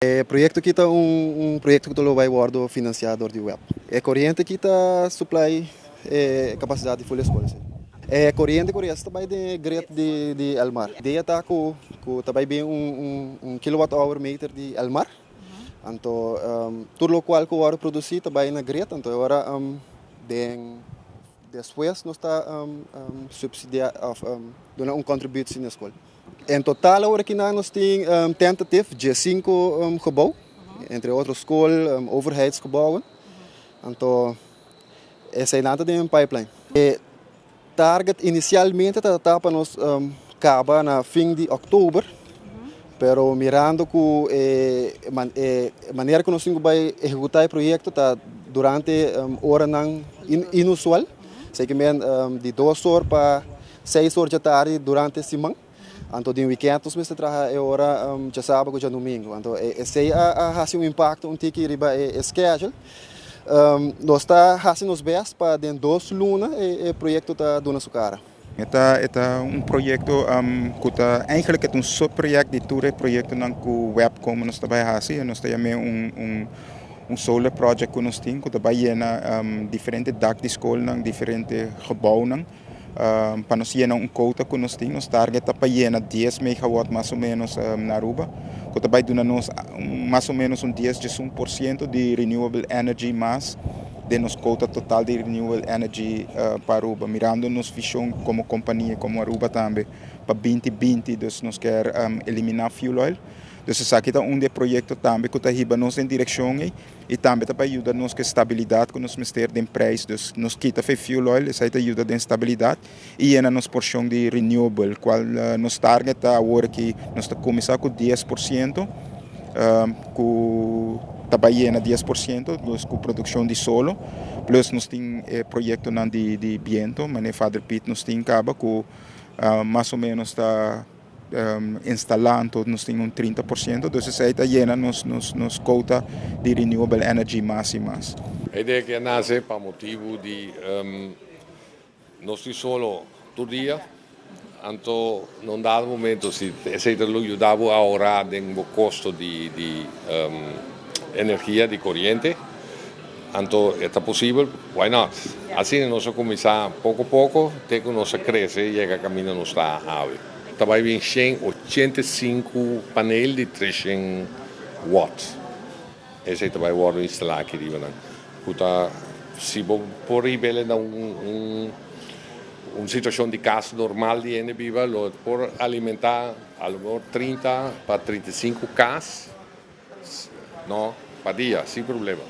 O projeto aqui está projeto que vai ser financiado do web. É corrente que está supply capacidade de folha escola. É corrente que também de grade de Almar. Dia está com também bem kilowatt-hour meter de Almar. Então, tudo o qual que o produzir também na grade. Então, agora depois nós está subsidiar dando contribuição na escola. Em total, agora aqui nós temos tentativa de 5 gebouwen, entre outros escolas, overheidsgebouwen. Então, essa é nada de um pipeline. Target inicialmente está para nós acabar na fim de outubro, pero mirando que maneira que nós vai executar o projeto está durante hora inusual, sei que de 2 horas para 6 horas da tarde durante a semana. Então, de weekend, nós trabalhamos hora de sábado e de domingo. Então, esse há um impacto que riba schedule. Nós está fazendo os best para dentro 2 lunas o projeto está dando sua cara. Ita proyecto kuta eigenlijk het subproject di ture proyecto nang ku web como nos trabalha hasi nos tayame solar project ku nos ting kuta bayena diferente dak di school nang diferente gebouw nang para nos llenar quota ku nos ting nos target pa llena 10 megawatt mais ou menos na Aruba kuta bay duna nos mais ou menos 10% de renewable energy mais de nos cota total de renewable energy para Aruba, mirando nos visão como companhia, como Aruba também, para 2020, dus nos quer eliminar fuel oil. Dus essa aqui é de projeto também que está riba nos em direção e também está para ajudar nos que estabilidade que nos mistério de preço, dus nos quita fuel oil, essa aí ajuda de estabilidade e ainda nos porção de renewable, qual nos target agora que nós está começar com 10%, com trabalhando na 10%, com produção de solo, plus nós tem projeto de viento, mas Father Pete nós tem acaba com mais ou menos está instalando, nós tem 30%, então isso aí está llena nos cota de renewable energy mais e mais. A ideia que nasce para motivo de nós temos solo todo dia, então num dado momento se lo ajudava a ahorrar o custo de energia de corriente, então está possível, why not? Assim nós começar pouco a pouco, até que nós cresce e chega a caminho nos está a Também vem 85 painéis de 300 watts. Esse também vai instalar aqui de Banan. Se por ribele na uma situação de casa normal de energia, por alimentar algo 30 para 35 casas, não, para dia, sem problema.